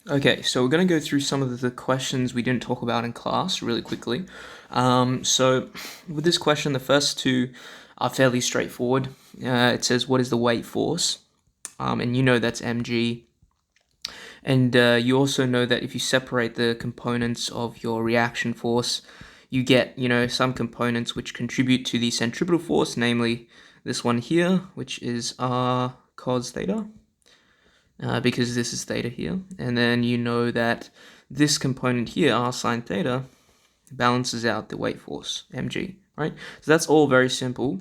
Okay, so we're going to go through some of the questions we didn't talk about in class really quickly. So with this question, the first two are fairly straightforward. It says, what is the weight force? And you know that's mg. And you also know that if you separate the components of your reaction force, you get, some components which contribute to the centripetal force, namely this one here, which is r cos theta. Because this is theta here. And then you know that this component here, r sine theta, balances out the weight force, mg, right? So that's all very simple.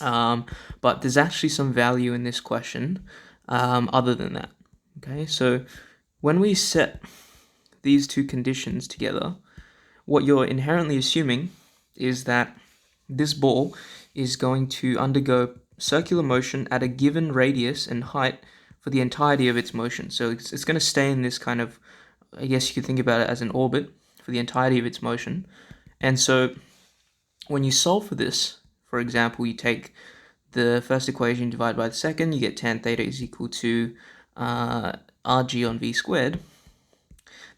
But there's actually some value in this question other than that. Okay, so when we set these two conditions together, what you're inherently assuming is that this ball is going to undergo circular motion at a given radius and height for the entirety of its motion. So it's going to stay in this kind of, I guess you could think about it as an orbit for the entirety of its motion. And so when you solve for this, for example, you take the first equation, divide by the second, you get tan theta is equal to rg on v squared.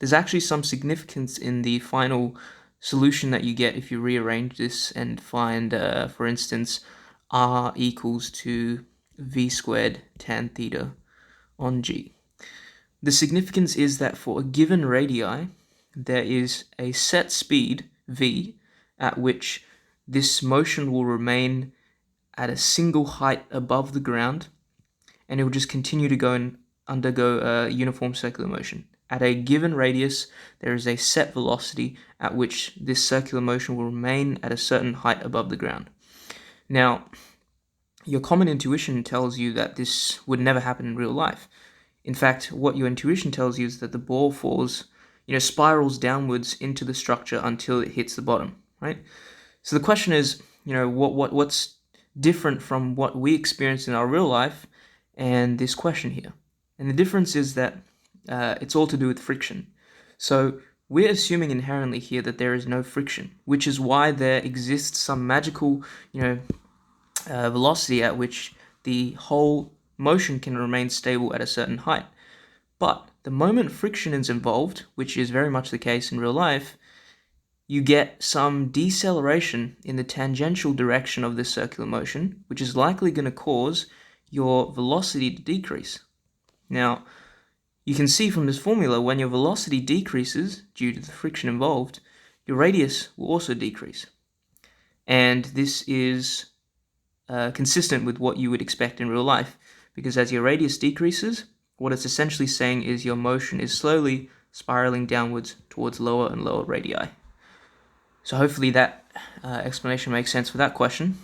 There's actually some significance in the final solution that you get if you rearrange this and find, for instance, r equals to v squared tan theta on g. The significance is that for a given radii, there is a set speed, v, at which this motion will remain at a single height above the ground, and it will just continue to go and undergo a uniform circular motion. At a given radius, there is a set velocity at which this circular motion will remain at a certain height above the ground. Now, your common intuition tells you that this would never happen in real life. In fact, what your intuition tells you is that the ball falls, spirals downwards into the structure until it hits the bottom, right? So the question is, what's different from what we experience in our real life and this question here? And the difference is that it's all to do with friction. So we're assuming inherently here that there is no friction, which is why there exists some magical, velocity at which the whole motion can remain stable at a certain height. But the moment friction is involved, which is very much the case in real life, you get some deceleration in the tangential direction of this circular motion, which is likely going to cause your velocity to decrease. Now, you can see from this formula, when your velocity decreases due to the friction involved, your radius will also decrease. And this is consistent with what you would expect in real life, because as your radius decreases, what it's essentially saying is your motion is slowly spiraling downwards towards lower and lower radii. So hopefully that explanation makes sense for that question.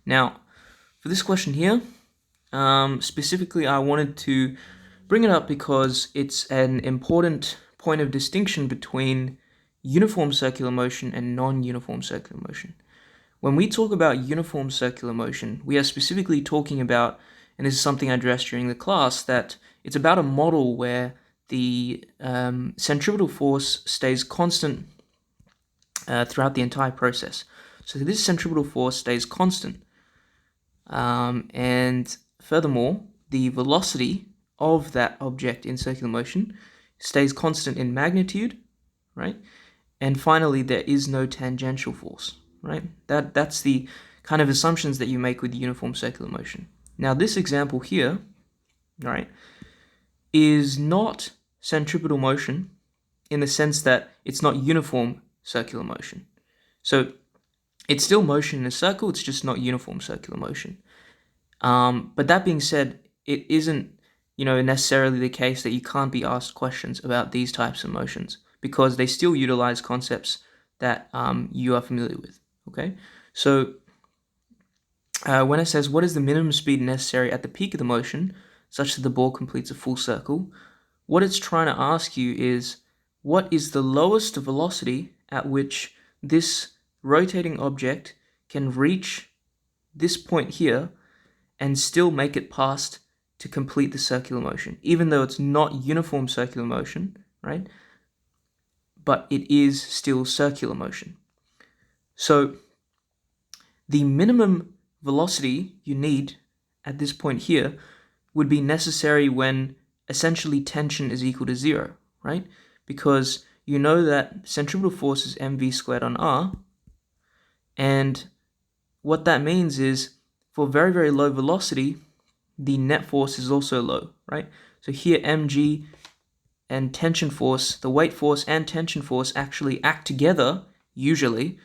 Now, for this question here, specifically I wanted to bring it up because it's an important point of distinction between uniform circular motion and non-uniform circular motion. When we talk about uniform circular motion, we are specifically talking about, and this is something I addressed during the class, that it's about a model where the centripetal force stays constant throughout the entire process. So this centripetal force stays constant. And furthermore, the velocity of that object in circular motion stays constant in magnitude, right? And finally, there is no tangential force, right? That's the kind of assumptions that you make with uniform circular motion. Now, this example here, right, is not centripetal motion in the sense that it's not uniform circular motion. So it's still motion in a circle, it's just not uniform circular motion. But that being said, it isn't, necessarily the case that you can't be asked questions about these types of motions, because they still utilize concepts that you are familiar with, okay? So when it says, what is the minimum speed necessary at the peak of the motion, such that the ball completes a full circle, what it's trying to ask you is, what is the lowest velocity at which this rotating object can reach this point here and still make it past to complete the circular motion, even though it's not uniform circular motion, right? But it is still circular motion. So the minimum velocity you need at this point here would be necessary when essentially tension is equal to 0, right? Because you know that centripetal force is mv squared on r, and what that means is for very, very low velocity, the net force is also low, right? So here mg and tension force, the weight force and tension force actually act together, usually,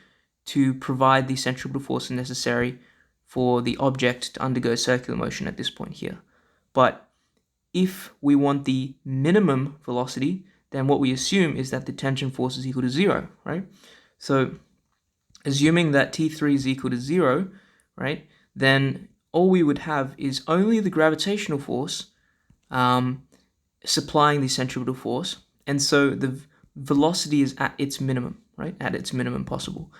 to provide the centripetal force necessary for the object to undergo circular motion at this point here. But if we want the minimum velocity, then what we assume is that the tension force is equal to 0, right? So assuming that T3 is equal to 0, right, then all we would have is only the gravitational force supplying the centripetal force, and so the velocity is at its minimum, right, at its minimum possible,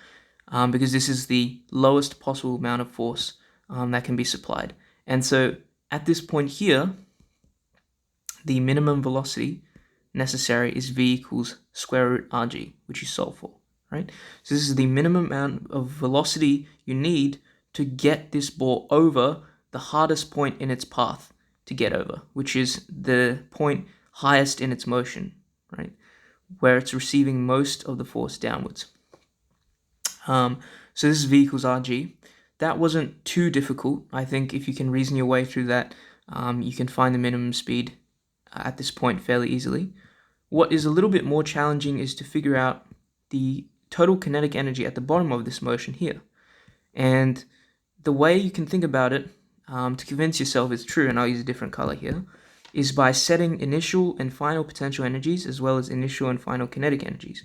because this is the lowest possible amount of force that can be supplied. And so at this point here, the minimum velocity necessary is v equals square root rg, which you solve for, right? So this is the minimum amount of velocity you need to get this ball over the hardest point in its path to get over, which is the point highest in its motion, right, where it's receiving most of the force downwards. So this is v equals rg. That wasn't too difficult. I think if you can reason your way through that, you can find the minimum speed at this point fairly easily. What is a little bit more challenging is to figure out the total kinetic energy at the bottom of this motion here. And the way you can think about it, to convince yourself it's true, and I'll use a different color here, is by setting initial and final potential energies as well as initial and final kinetic energies.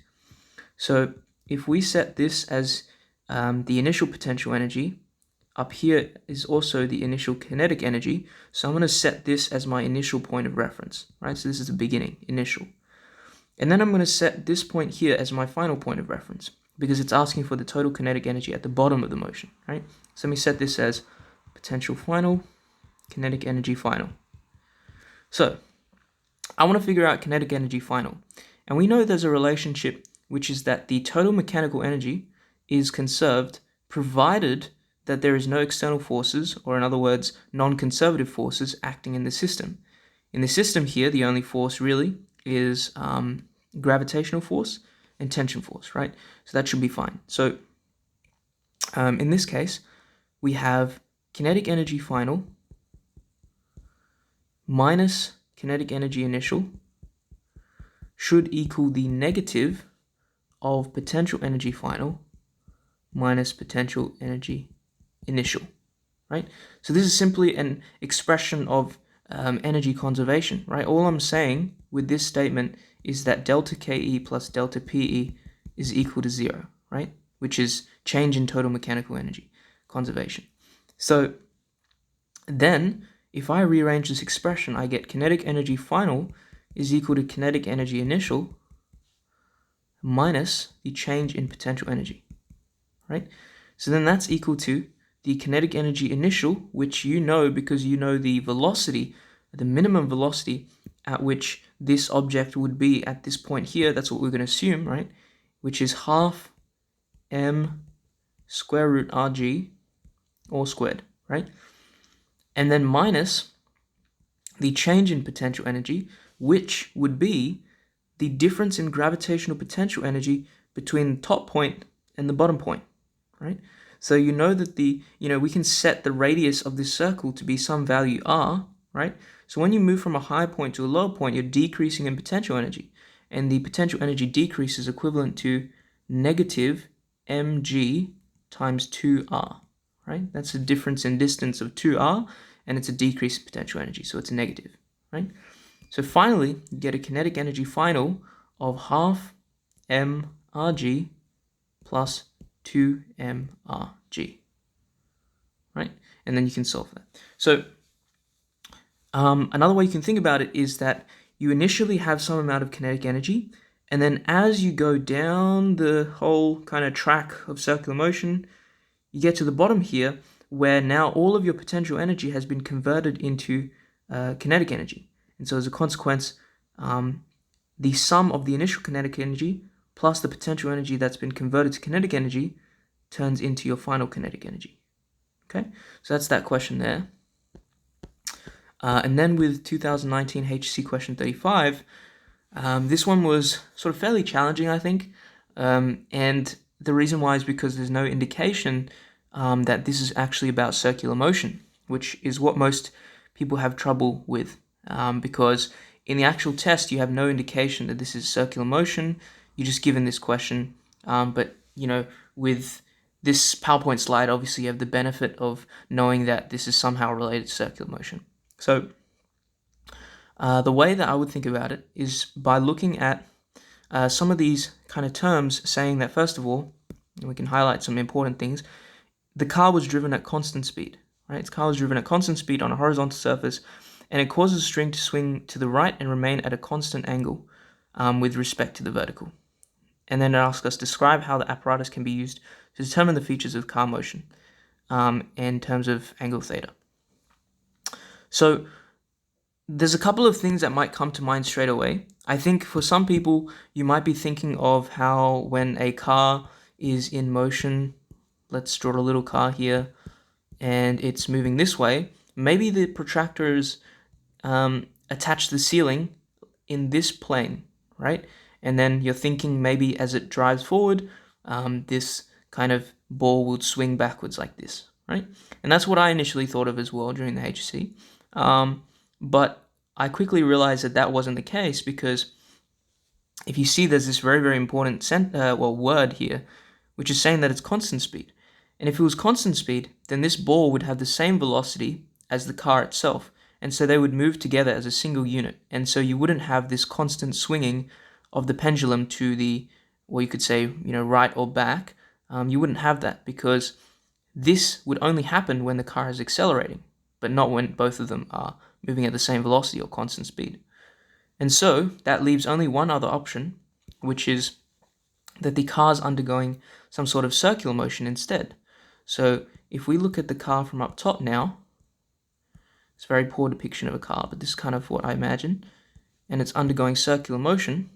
So if we set this as the initial potential energy, up here is also the initial kinetic energy, so I'm going to set this as my initial point of reference, right? So this is the beginning, initial. And then I'm going to set this point here as my final point of reference, because it's asking for the total kinetic energy at the bottom of the motion, right? So let me set this as potential final, kinetic energy final. So I want to figure out kinetic energy final. And we know there's a relationship, which is that the total mechanical energy is conserved provided that there is no external forces, or in other words, non-conservative forces acting in the system. In the system here, the only force really is gravitational force and tension force, right? So that should be fine. So in this case, we have kinetic energy final minus kinetic energy initial should equal the negative of potential energy final minus potential energy initial, right? So this is simply an expression of energy conservation, right? All I'm saying with this statement is that delta KE plus delta PE is equal to 0, right? Which is change in total mechanical energy conservation. So then if I rearrange this expression, I get kinetic energy final is equal to kinetic energy initial minus the change in potential energy, right? So then that's equal to the kinetic energy initial, which you know because you know the velocity, the minimum velocity at which this object would be at this point here. That's what we're going to assume, right? Which is half m square root rg all squared, right? And then minus the change in potential energy, which would be the difference in gravitational potential energy between the top point and the bottom point, right? So you know that we can set the radius of this circle to be some value r, right? So when you move from a high point to a low point, you're decreasing in potential energy, and the potential energy decrease is equivalent to negative mg times 2r, right? That's a difference in distance of 2r, and it's a decrease in potential energy, so it's a negative, right? So finally, you get a kinetic energy final of half mrg plus 2mrg, right? And then you can solve that. So another way you can think about it is that you initially have some amount of kinetic energy, and then as you go down the whole kind of track of circular motion, you get to the bottom here, where now all of your potential energy has been converted into kinetic energy. And so as a consequence, the sum of the initial kinetic energy plus the potential energy that's been converted to kinetic energy turns into your final kinetic energy. Okay, so that's that question there. And then with 2019 HSC question 35, this one was sort of fairly challenging, I think. And the reason why is because there's no indication that this is actually about circular motion, which is what most people have trouble with. Because in the actual test, you have no indication that this is circular motion. You're just given this question. But, with this PowerPoint slide, obviously you have the benefit of knowing that this is somehow related to circular motion. So the way that I would think about it is by looking at some of these kind of terms, saying that, first of all, and we can highlight some important things, the car was driven at constant speed, right? Its car was driven at constant speed on a horizontal surface, and it causes the string to swing to the right and remain at a constant angle with respect to the vertical. And then it asks us to describe how the apparatus can be used to determine the features of car motion in terms of angle theta. So there's a couple of things that might come to mind straight away. I think for some people, you might be thinking of how when a car is in motion, let's draw a little car here, and it's moving this way, maybe the protractor is attached to the ceiling in this plane, right? And then you're thinking maybe as it drives forward, this kind of ball will swing backwards like this, right? And that's what I initially thought of as well during the HSC. But I quickly realized that that wasn't the case, because if you see there's this very, very important word here, which is saying that it's constant speed. And if it was constant speed, then this ball would have the same velocity as the car itself. And so they would move together as a single unit. And so you wouldn't have this constant swinging of the pendulum to the, or you could say, right or back. You wouldn't have that, because this would only happen when the car is accelerating, but not when both of them are moving at the same velocity or constant speed. And so that leaves only one other option, which is that the car's undergoing some sort of circular motion instead. So if we look at the car from up top now, it's a very poor depiction of a car, but this is kind of what I imagine, and it's undergoing circular motion,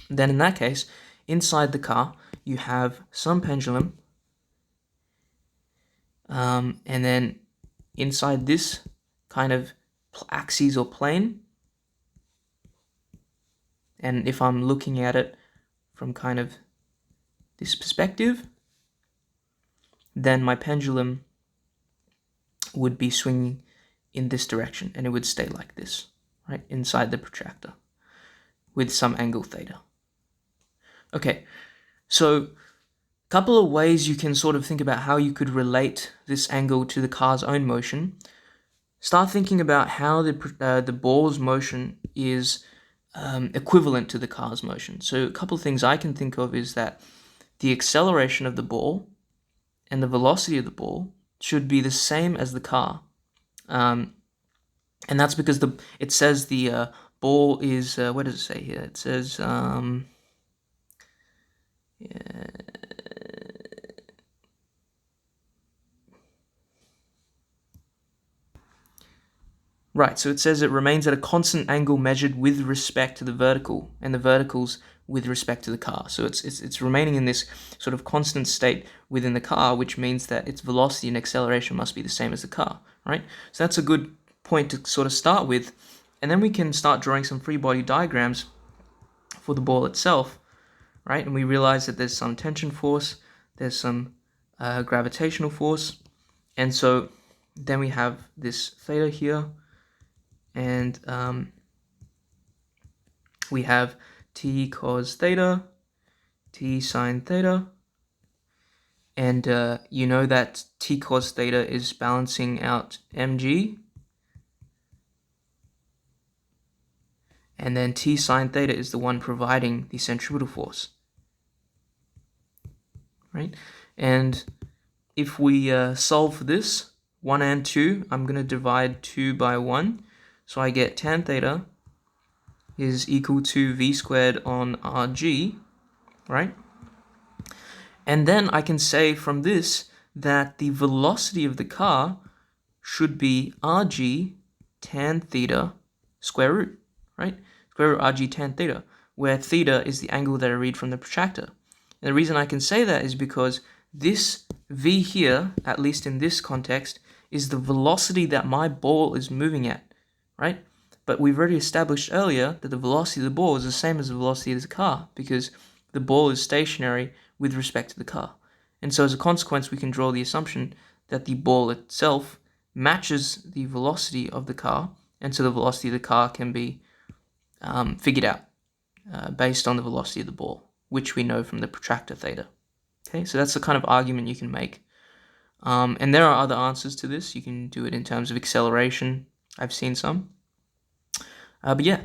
then in that case, inside the car, you have some pendulum, and then inside this kind of axis or plane, and if I'm looking at it from kind of this perspective, then my pendulum would be swinging in this direction, and it would stay like this, right, inside the protractor, with some angle theta. Okay, so a couple of ways you can sort of think about how you could relate this angle to the car's own motion. Start thinking about how the ball's motion is equivalent to the car's motion. So a couple of things I can think of is that the acceleration of the ball and the velocity of the ball should be the same as the car. And that's because it says the ball is, what does it say here? It says, right, so it says it remains at a constant angle measured with respect to the vertical, and the vertical's with respect to the car. So it's remaining in this sort of constant state within the car, which means that its velocity and acceleration must be the same as the car, right? So that's a good point to sort of start with, and then we can start drawing some free body diagrams for the ball itself, right? And we realize that there's some tension force, there's some gravitational force, and so then we have this theta here, and we have t cos theta, t sine theta, and you know that t cos theta is balancing out mg, and then t sine theta is the one providing the centripetal force, right? And if we solve for this, 1 and 2, I'm going to divide 2 by 1, so I get tan theta is equal to v squared on rg, right? And then I can say from this that the velocity of the car should be rg tan theta square root, right? Square root rg tan theta, where theta is the angle that I read from the protractor. And the reason I can say that is because this v here, at least in this context, is the velocity that my ball is moving at, right? But we've already established earlier that the velocity of the ball is the same as the velocity of the car, because the ball is stationary with respect to the car. And so as a consequence, we can draw the assumption that the ball itself matches the velocity of the car, and so the velocity of the car can be figured out based on the velocity of the ball, which we know from the protractor theta. Okay, so that's the kind of argument you can make. And there are other answers to this. You can do it in terms of acceleration. I've seen some. But yeah,